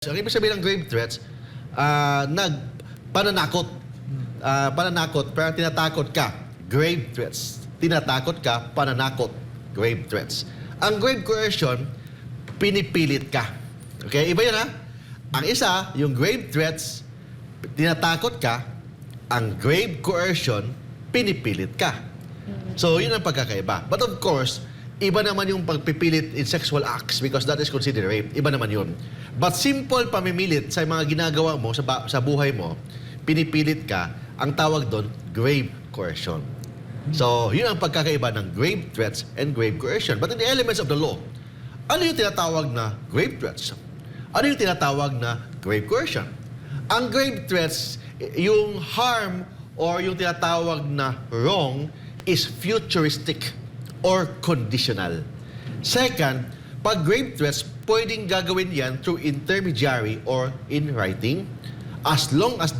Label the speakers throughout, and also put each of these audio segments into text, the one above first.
Speaker 1: Ang ibig sabihin ng grave threats, pananakot. Pananakot, pero tinatakot ka. Grave threats. Tinatakot ka, pananakot. Grave threats. Ang grave coercion, pinipilit ka. Okay, iba yun ha? Ang isa, yung grave threats, tinatakot ka. Ang grave coercion, pinipilit ka. So, yun ang pagkakaiba. But of course, iba naman yung pagpipilit in sexual acts because that is considered rape. Iba naman yun. But simple pamimilit sa mga ginagawa mo, sa buhay mo, pinipilit ka, ang tawag doon, grave coercion. So, yun ang pagkakaiba ng grave threats and grave coercion. But in the elements of the law, ano yung tinatawag na grave threats? Ano yung tinatawag na grave coercion? Ang grave threats, yung harm or yung tinatawag na wrong is futuristic or conditional. Second, pag grave threats, pwedeng gagawin yan through intermediary or in writing as long as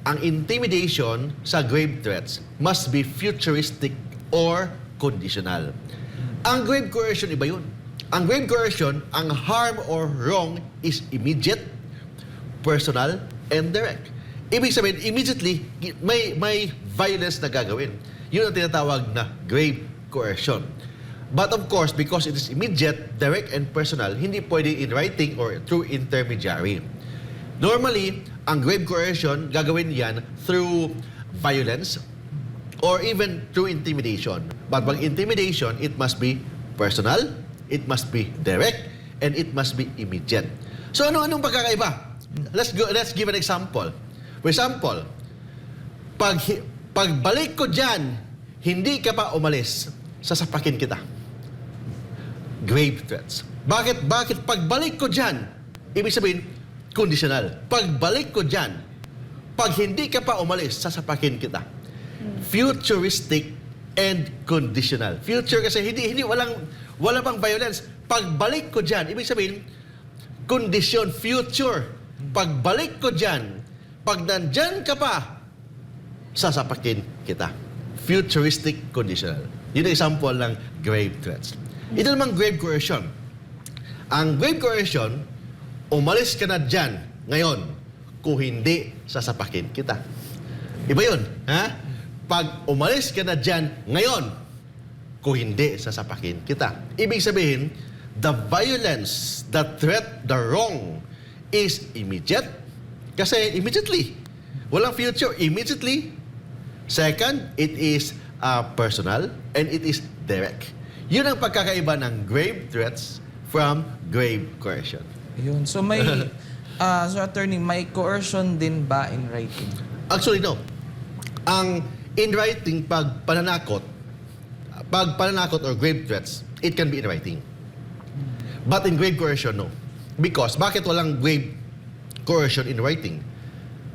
Speaker 1: ang intimidation sa grave threats must be futuristic or conditional. Ang grave coercion, iba yun. Ang grave coercion, ang harm or wrong is immediate, personal, and direct. Ibig sabihin, immediately, may violence na gagawin. Yun ang tinatawag na grave coercion. But of course, because it is immediate, direct, and personal, hindi pwede in writing or through intermediary. Normally, ang grave coercion, gagawin yan through violence or even through intimidation. But pag intimidation, it must be personal, it must be direct, and it must be immediate. So anong pagkakaiba? Let's give an example. For example, pagbalik ko dyan, hindi ka pa umalis, sasapakin kita. Grave threats. Bakit pagbalik ko dyan, ibig sabihin, conditional. Pagbalik ko dyan, pag hindi ka pa umalis, sasapakin kita. Futuristic and conditional. Future kasi wala pang violence. Pagbalik ko dyan, ibig sabihin, condition, future. Pagbalik ko dyan, pag nandyan ka pa, sasapakin kita. Futuristic, conditional. Yun ang example ng grave threats. Ito namang grave coercion. Ang grave coercion, umalis ka na dyan ngayon, kung hindi, sasapakin kita. Iba yun, ha? Pag umalis ka na dyan ngayon, kung hindi, sasapakin kita. Ibig sabihin, the violence, the threat, the wrong is immediate. Kasi immediately. Walang future. Immediately. Second, it is personal and it is direct. Yun ang pagkakaiba ng grave threats from grave coercion.
Speaker 2: Yun. So may, so attorney, may coercion din ba in writing?
Speaker 1: Actually, no. Ang in writing, pag pananakot or grave threats, it can be in writing. But in grave coercion, no. Because, bakit walang grave coercion in writing?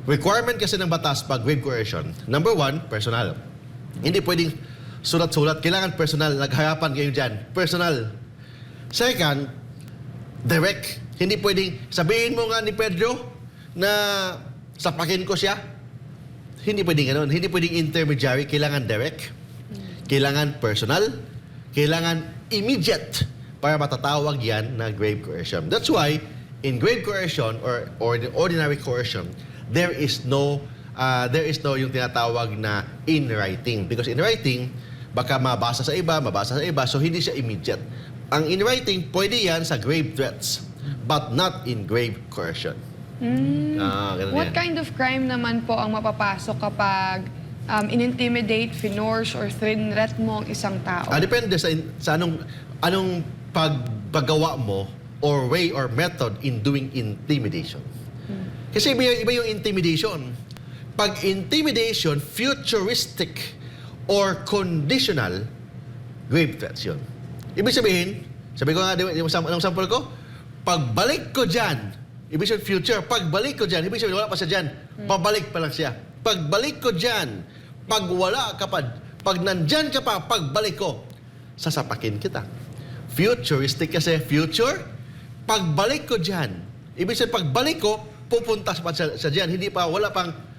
Speaker 1: Requirement kasi ng batas pag grave coercion, number one, personal. Hindi pwedeng sulat-sulat. Kailangan personal. Nagharapan kayo dyan. Personal. Second, direct. Hindi pwedeng sabihin mo nga ni Pedro na sapakin ko siya. Hindi pwedeng ganun. Hindi pwedeng intermediary. Kailangan direct. Kailangan personal. Kailangan immediate para matatawag yan na grave coercion. That's why, in grave coercion or the ordinary coercion, there is no yung tinatawag na in writing. Because in writing, baka mabasa sa iba, so hindi siya immediate. Ang in writing, pwede yan sa grave threats, but not in grave coercion.
Speaker 3: What kind of crime naman po ang mapapasok kapag in-intimidate, finorce, or threat mo ang isang tao?
Speaker 1: Depende sa anong paggawa mo or way or method in doing intimidation. Kasi iba yung intimidation. Pag intimidation, futuristic or conditional, grave threats yun. Ibig sabihin, sabi ko nga, anong sample ko? Pagbalik ko dyan, ibig sabihin future, pagbalik ko dyan, ibig sabihin wala pa siya dyan, pabalik pa lang siya. Pagbalik ko dyan, pag wala ka pa, pag nandyan ka pa, pagbalik ko, sasapakin kita. Futuristic kasi future, pagbalik ko dyan, ibig sabihin pagbalik ko, pupunta sa dyan,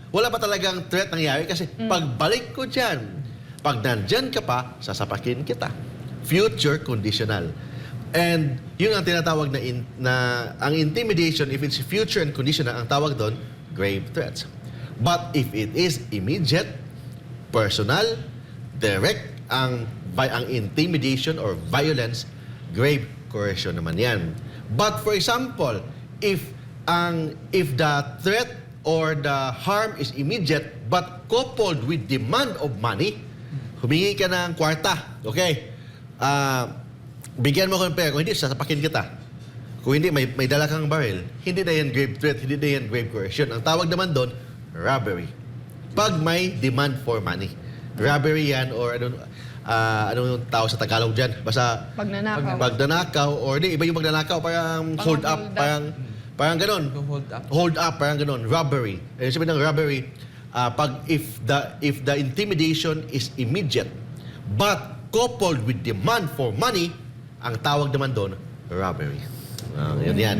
Speaker 1: wala pa talagang threat nangyari kasi pagbalik ko dyan, pag nandyan ka pa, sasapakin kita. Future conditional. And yun ang tinatawag na ang intimidation, if it's future and conditional, ang tawag doon, grave threats. But if it is immediate, personal, direct, ang intimidation or violence, grave coercion naman yan. But for example, if the threat or the harm is immediate but coupled with demand of money, humingi ka ng kwarta, okay? Bigyan mo ko ng pera, kung hindi, sasapakin kita. Kung hindi, may dala kang baril, hindi na yan grave threat, hindi na yan grave coercion. Ang tawag naman doon, robbery. Pag may demand for money. Robbery yan, or ano yung tao sa Tagalog dyan? Basta pagnanakaw, or di, iba yung pagnanakaw, parang hold up, parang ganon. Hold up, parang ganon. Robbery. Yung sabi ng robbery, if the intimidation is immediate, but coupled with demand for money, ang tawag naman doon, robbery. Yun yan.